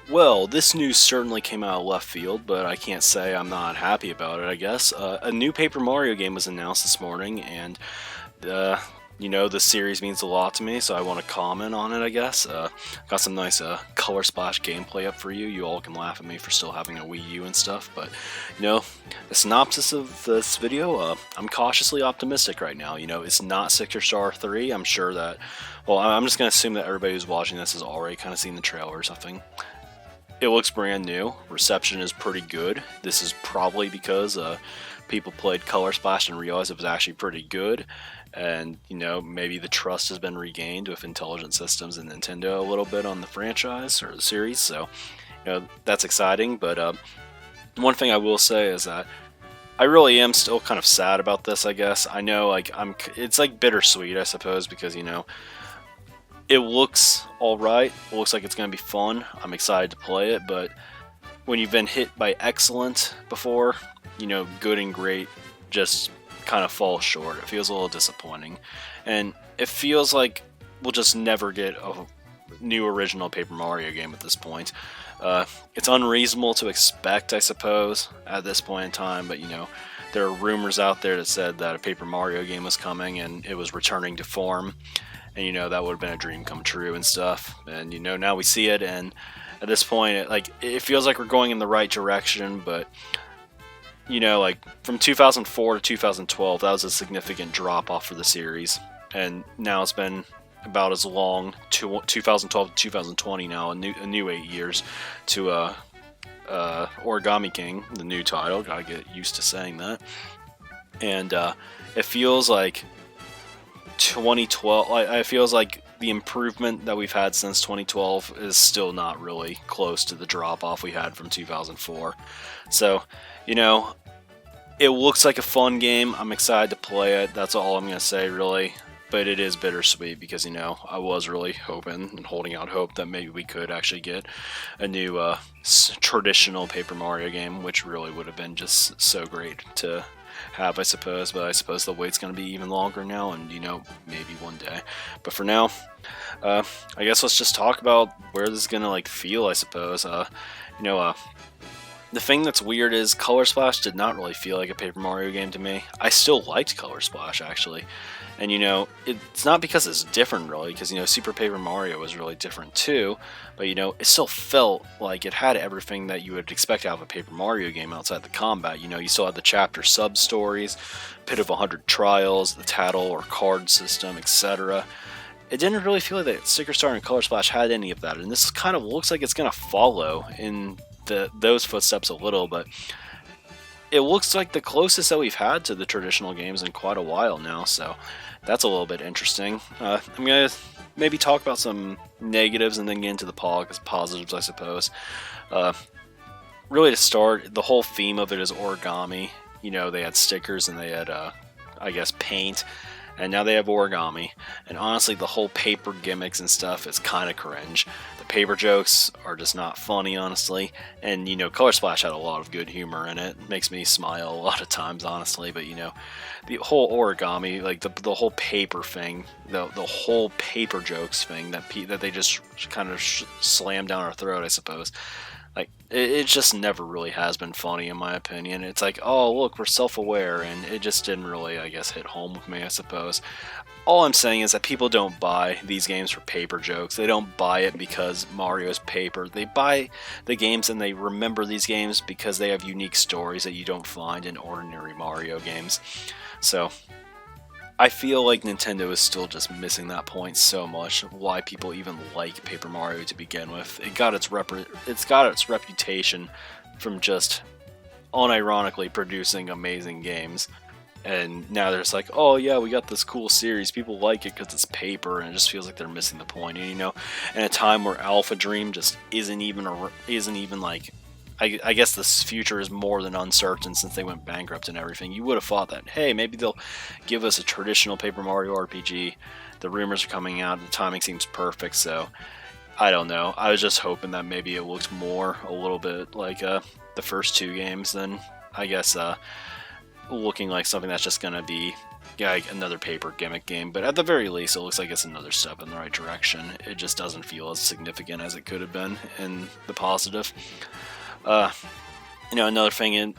Well, this news certainly came out of left field, but I can't say I'm not happy about it, I guess. A new Paper Mario game was announced this morning, and uh, the series means a lot to me, so I want to comment on it, I guess. Got some nice color splash gameplay up for you. You all can laugh at me for still having a Wii U and stuff, but, the synopsis of this video, I'm cautiously optimistic right now. It's not Six Star 3. I'm sure that, well, I'm just going to assume that everybody who's watching this has already kind of seen the trailer or something. It looks brand new. Reception is pretty good. This is probably because people played Color Splash and realized it was actually pretty good. And, maybe the trust has been regained with Intelligent Systems and Nintendo a little bit on the franchise or the series. So, that's exciting. But one thing I will say is that I really am still kind of sad about this, I guess. I know, it's like bittersweet, I suppose, because, it looks alright. It looks like it's going to be fun. I'm excited to play it, but when you've been hit by excellent before, good and great just kind of fall short. It feels a little disappointing. And it feels like we'll just never get a new original Paper Mario game at this point. It's unreasonable to expect, I suppose, at this point in time, but there are rumors out there that said that a Paper Mario game was coming and it was returning to form. And that would have been a dream come true and stuff. And now we see it, and at this point, it feels like we're going in the right direction. But from 2004 to 2012, that was a significant drop off for the series, and now it's been about as long, 2012 to 2020 now, a new 8 years to Origami King, the new title. Gotta get used to saying that. And it feels like 2012, I feels like the improvement that we've had since 2012 is still not really close to the drop off we had from 2004. So, it looks like a fun game. I'm excited to play it. That's all I'm going to say, really. But it is bittersweet because, I was really hoping and holding out hope that maybe we could actually get a new traditional Paper Mario game, which really would have been just so great to have, I suppose. But I suppose the wait's going to be even longer now, and maybe one day. But for now, I guess let's just talk about where this is going to feel, I suppose. The thing that's weird is Color Splash did not really feel like a Paper Mario game to me. I still liked Color Splash, actually. And, it's not because it's different, really, because, Super Paper Mario was really different, too. But, it still felt like it had everything that you would expect out of a Paper Mario game outside the combat. You still had the chapter sub-stories, Pit of 100 Trials, the Tattle or card system, etc. It didn't really feel like that Sticker Star and Color Splash had any of that. And this kind of looks like it's going to follow in those footsteps a little, but it looks like the closest that we've had to the traditional games in quite a while now, so that's a little bit interesting. I'm going to maybe talk about some negatives and then get into the positives, I suppose. Really, to start, the whole theme of it is origami. They had stickers and they had, I guess, paint, and now they have origami. And honestly, the whole paper gimmicks and stuff is kind of cringe. The paper jokes are just not funny, honestly. And, Color Splash had a lot of good humor in it. It makes me smile a lot of times, honestly. But, the whole origami, the whole paper thing, the whole paper jokes thing that they just kind of slam down our throat, I suppose. It just never really has been funny, in my opinion. It's like, oh, look, we're self-aware, and it just didn't really, I guess, hit home with me, I suppose. All I'm saying is that people don't buy these games for paper jokes. They don't buy it because Mario's paper. They buy the games and they remember these games because they have unique stories that you don't find in ordinary Mario games. So, I feel like Nintendo is still just missing that point so much. Why people even like Paper Mario to begin with. It's got its reputation from just unironically producing amazing games, and now they're just like, oh yeah, we got this cool series. People like it because it's paper, and it just feels like they're missing the point. And in a time where Alpha Dream just isn't even like. I guess this future is more than uncertain since they went bankrupt and everything. You would have thought that, hey, maybe they'll give us a traditional Paper Mario RPG. The rumors are coming out, and the timing seems perfect, so I don't know. I was just hoping that maybe it looked a little bit like the first two games than, I guess, looking like something that's just going to be yeah, like another paper gimmick game, but at the very least, it looks like it's another step in the right direction. It just doesn't feel as significant as it could have been in the positive. Uh, Another thing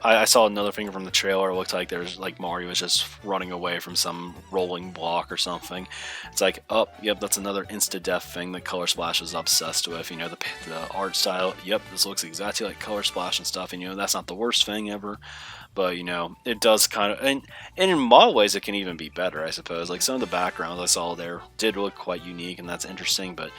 I saw another thing from the trailer. It looked like there's like Mario was just running away from some rolling block or something. It's like, oh, yep, that's another insta-death thing that Color Splash is obsessed with. The art style. Yep, this looks exactly like Color Splash and stuff. And that's not the worst thing ever, but it does kind of, and in a lot of ways, it can even be better, I suppose. Like some of the backgrounds I saw there did look quite unique, and that's interesting. But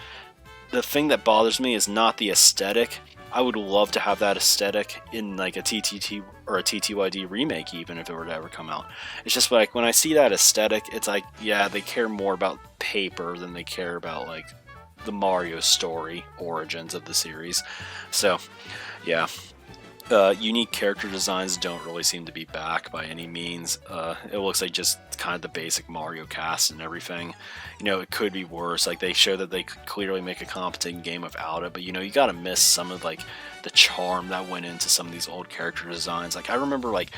the thing that bothers me is not the aesthetic. I would love to have that aesthetic in like a TTT or a TTYD remake, even if it were to ever come out. It's just like when I see that aesthetic, it's like, yeah, they care more about paper than they care about like the Mario story origins of the series. So, yeah. Unique character designs don't really seem to be back by any means. It looks like just kind of the basic Mario cast and everything. It could be worse. Like they show that they could clearly make a competent game without it, but you gotta miss some of like the charm that went into some of these old character designs. Like I remember like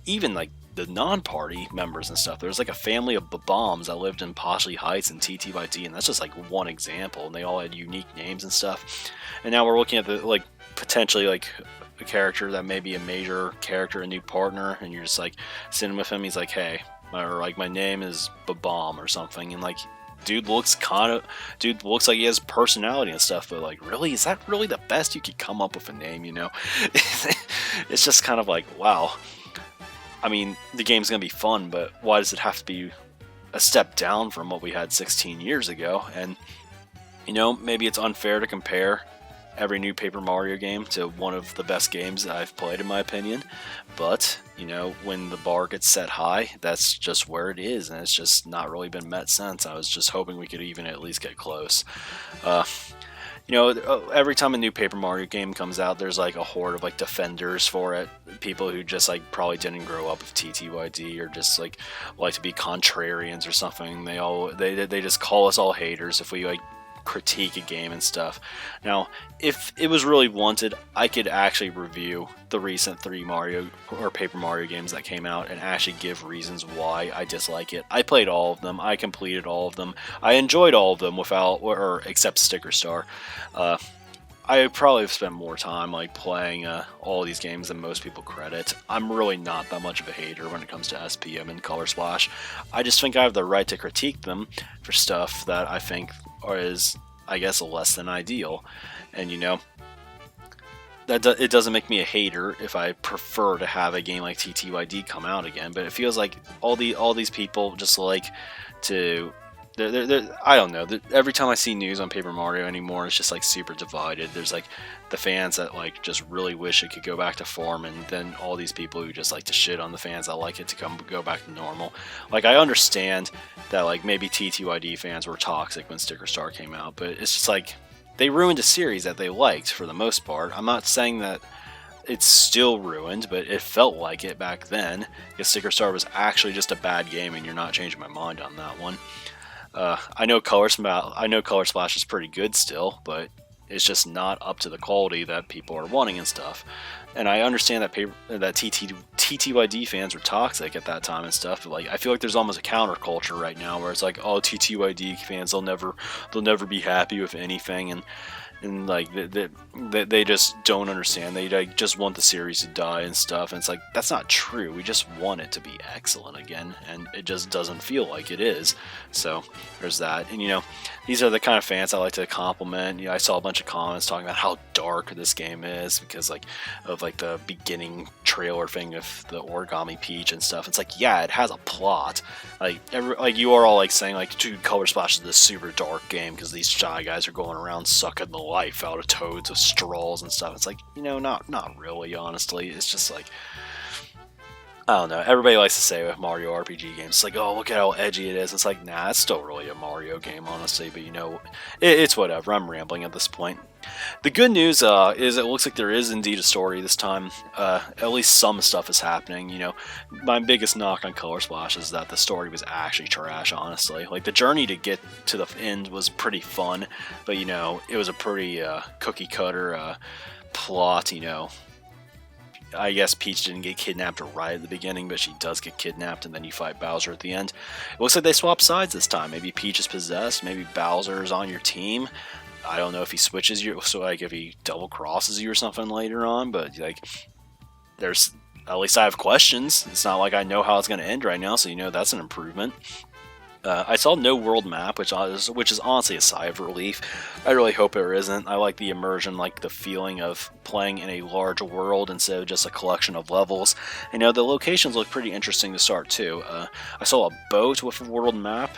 even like the non-party members and stuff. There was like a family of bombs that lived in Poshley Heights and TTYD, and that's just like one example. And they all had unique names and stuff. And now we're looking at the like potentially like a character that may be a major character, a new partner, and you're just like sitting with him. He's like, hey, or like my name is Bomb or something, and like dude looks like he has personality and stuff, but like really, is that really the best you could come up with a name? It's just kind of like, wow. I mean, the game's gonna be fun, but why does it have to be a step down from what we had 16 years ago? And maybe it's unfair to compare every new Paper Mario game to one of the best games that I've played, in my opinion. But when the bar gets set high, that's just where it is, and it's just not really been met since. I was just hoping we could even at least get close. Every time a new Paper Mario game comes out, there's like a horde of like defenders for it. People who just like probably didn't grow up with TTYD or just like to be contrarians or something. They just call us all haters if we like critique a game and stuff. Now, if it was really wanted, I could actually review the recent 3 Mario or Paper Mario games that came out and actually give reasons why I dislike it. I played all of them. I completed all of them. I enjoyed all of them except Sticker Star. I probably have spent more time like playing all these games than most people credit. I'm really not that much of a hater when it comes to SPM and Color Splash. I just think I have the right to critique them for stuff that I think is, I guess, less than ideal. And it doesn't make me a hater if I prefer to have a game like TTYD come out again. But it feels like all these people just like to. I don't know. Every time I see news on Paper Mario anymore, it's just like super divided. There's like the fans that like just really wish it could go back to form, and then all these people who just like to shit on the fans that like it to go back to normal. Like I understand that like maybe TTYD fans were toxic when Sticker Star came out, but it's just like they ruined a series that they liked for the most part. I'm not saying that it's still ruined, but it felt like it back then, because Sticker Star was actually just a bad game, and you're not changing my mind on that one. I know Color Splash is pretty good still, but it's just not up to the quality that people are wanting and stuff. And I understand that TTYD fans were toxic at that time and stuff. But like, I feel like there's almost a counterculture right now where it's like, oh, TTYD fans, they'll never be happy with anything, and like they just don't understand. They like just want the series to die and stuff, and it's like, that's not true. We just want it to be excellent again, and it just doesn't feel like it is. So there's that. And these are the kind of fans I like to compliment. I saw a bunch of comments talking about how dark this game is because of the beginning trailer thing of the Origami Peach and stuff. It's like, yeah, it has a plot. You are all like saying like, dude, Color Splash is this super dark game because these Shy Guys are going around sucking the life out of Toads with straws and stuff. It's like, not really, honestly. It's just like, I don't know. Everybody likes to say with Mario RPG games, it's like, oh, look at how edgy it is. It's like, nah, it's still really a Mario game, honestly. But it's whatever. I'm rambling at this point. The good news is it looks like there is indeed a story this time. At least some stuff is happening. My biggest knock on Color Splash is that the story was actually trash, honestly. Like, the journey to get to the end was pretty fun, but, it was a pretty cookie-cutter plot, I guess Peach didn't get kidnapped right at the beginning, but she does get kidnapped, and then you fight Bowser at the end. It looks like they swapped sides this time. Maybe Peach is possessed. Maybe Bowser is on your team. I don't know if he switches you, so like if he double crosses you or something later on. But like, there's at least I have questions. It's not like I know how it's going to end right now, so that's an improvement. I saw no world map, which is honestly a sigh of relief. I really hope there isn't. I like the immersion, like the feeling of playing in a large world instead of just a collection of levels. The locations look pretty interesting to start too. I saw a boat with a world map.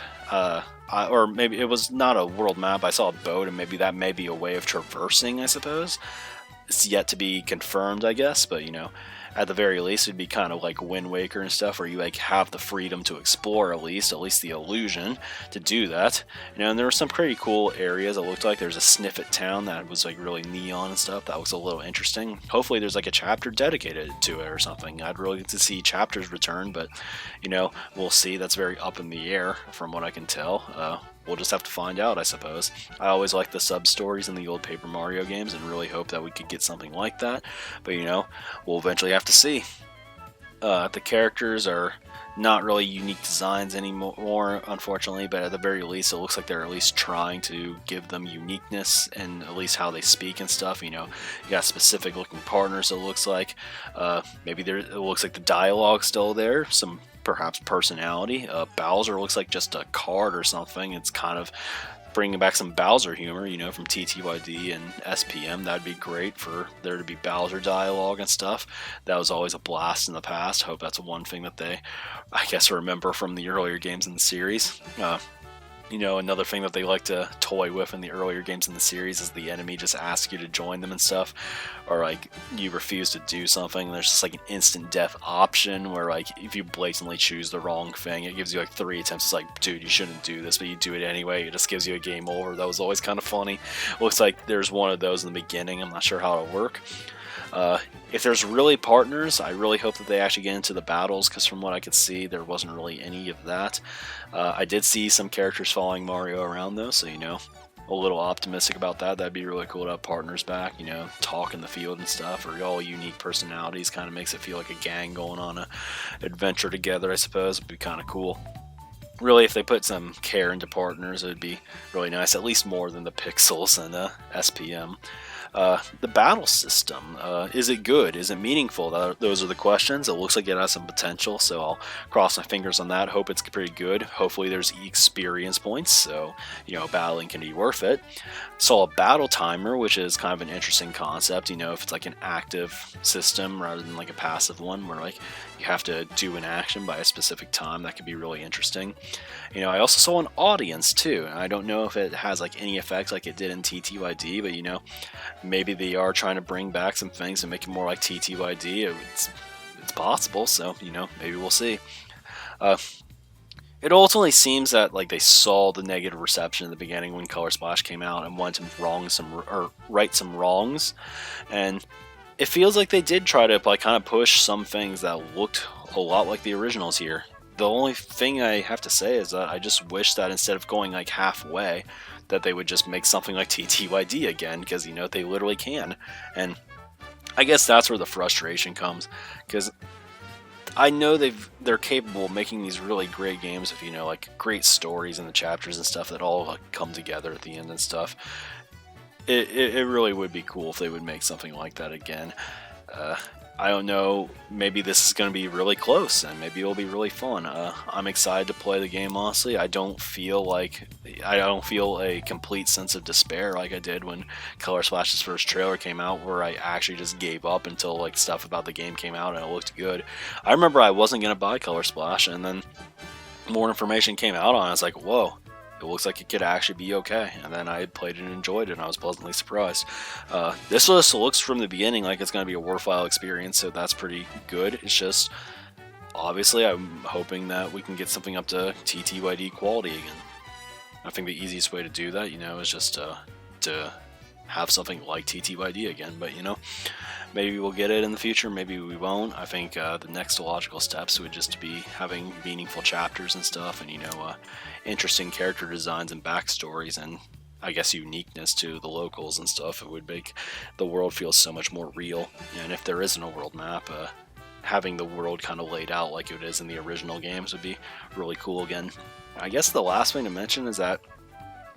Or maybe it was not a world map. I saw a boat, and maybe that may be a way of traversing, I suppose. It's yet to be confirmed, I guess, but at the very least, it'd be kind of like Wind Waker and stuff, where you like have the freedom to explore at least the illusion to do that. And there were some pretty cool areas. It looked like there's a Sniffet town that was like really neon and stuff. That looks a little interesting. Hopefully, there's like a chapter dedicated to it or something. I'd really like to see chapters return, but we'll see. That's very up in the air from what I can tell. We'll just have to find out, I suppose. I always liked the sub-stories in the old Paper Mario games and really hope that we could get something like that. But, we'll eventually have to see. The characters are not really unique designs anymore, unfortunately, but at the very least, it looks like they're at least trying to give them uniqueness and at least how they speak and stuff. You got specific looking partners, it looks like. Maybe it looks like the dialogue's still there, some perhaps personality. Bowser looks like just a card or something. It's kind of bringing back some Bowser humor, from TTYD and SPM. That'd be great for there to be Bowser dialogue and stuff. That was always a blast in the past. Hope that's one thing that they, I guess, remember from the earlier games in the series. Another thing that they like to toy with in the earlier games in the series is the enemy just asks you to join them and stuff, or like you refuse to do something. There's just like an instant death option where like if you blatantly choose the wrong thing, it gives you like 3 attempts. It's like, dude, you shouldn't do this, but you do it anyway. It just gives you a game over. That was always kind of funny. Looks like there's one of those in the beginning. I'm not sure how it'll work. If there's really partners, I really hope that they actually get into the battles, because from what I could see, there wasn't really any of that. I did see some characters following Mario around, though, so, a little optimistic about that. That'd be really cool to have partners back, talk in the field and stuff, or all unique personalities. Kind of makes it feel like a gang going on a adventure together, I suppose. It'd be kind of cool. Really, if they put some care into partners, it would be really nice, at least more than the pixels and SPM. The battle system, is it good? Is it meaningful? Those are the questions. It looks like it has some potential, so I'll cross my fingers on that. Hope it's pretty good. Hopefully there's experience points, so, battling can be worth it. Saw a battle timer, which is kind of an interesting concept, if it's like an active system rather than like a passive one, where like you have to do an action by a specific time. That could be really interesting. I also saw an audience too, and I don't know if it has like any effects like it did in TTYD, but maybe they are trying to bring back some things and make it more like TTYD. It's possible, so maybe we'll see. It ultimately seems that like they saw the negative reception in the beginning when Color Splash came out and wanted to right some wrongs, and it feels like they did try to like kind of push some things that looked a lot like the originals here. The only thing I have to say is that I just wish that instead of going like halfway, that they would just make something like TTYD again, because they literally can. And I guess that's where the frustration comes, because I know they're capable of making these really great games with like great stories in the chapters and stuff that all like come together at the end and stuff. It really would be cool if they would make something like that again. I don't know, maybe this is going to be really close, and maybe it'll be really fun. I'm excited to play the game, honestly. I don't feel a complete sense of despair like I did when Color Splash's first trailer came out, where I actually just gave up until like stuff about the game came out and it looked good. I remember I wasn't going to buy Color Splash, and then more information came out on it. I was like, whoa. It looks like it could actually be okay, and then I played it and enjoyed it, and I was pleasantly surprised. This just looks from the beginning like it's going to be a worthwhile experience, so that's pretty good. It's just, obviously, I'm hoping that we can get something up to TTYD quality again. I think the easiest way to do that, is just to have something like TTYD again, but maybe we'll get it in the future, maybe we won't. I think the next logical steps would just be having meaningful chapters and stuff, and interesting character designs and backstories, and I guess, uniqueness to the locals and stuff. It would make the world feel so much more real. And if there isn't a world map, having the world kind of laid out like it is in the original games would be really cool again. I guess the last thing to mention is that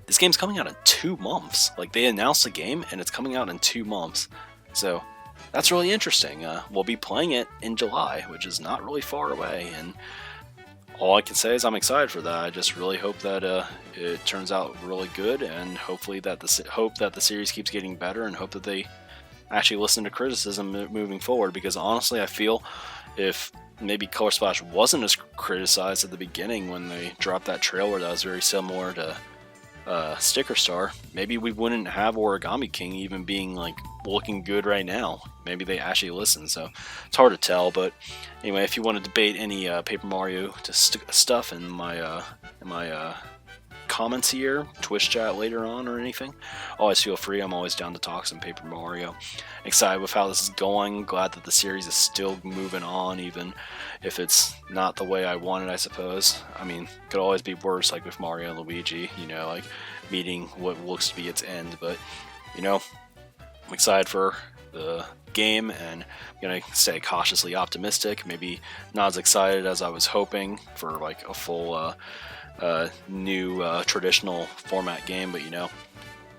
this game's coming out in 2 months. Like, they announced the game and it's coming out in 2 months. So that's really interesting. We'll be playing it in July, which is not really far away. And all I can say is I'm excited for that. I just really hope that it turns out really good, and hopefully that the series keeps getting better, and hope that they actually listen to criticism moving forward. Because honestly, I feel if maybe Color Splash wasn't as criticized at the beginning when they dropped that trailer that was very similar to Sticker Star, maybe we wouldn't have Origami King even being like looking good right now. Maybe they actually listen, so it's hard to tell. But anyway, if you want to debate any Paper Mario stuff in my comments here, Twitch chat later on, or anything, always feel free. I'm always down to talk some Paper Mario. Excited with how this is going. Glad that the series is still moving on, even if it's not the way I wanted, I suppose. I mean, could always be worse, like with Mario and Luigi, like meeting what looks to be its end. But I'm excited for the game, and I'm gonna stay cautiously optimistic. Maybe not as excited as I was hoping for like a full new traditional format game, but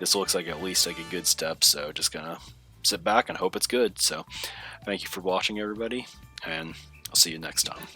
this looks like at least like a good step. So just gonna sit back and hope it's good. So thank you for watching, everybody, and I'll see you next time.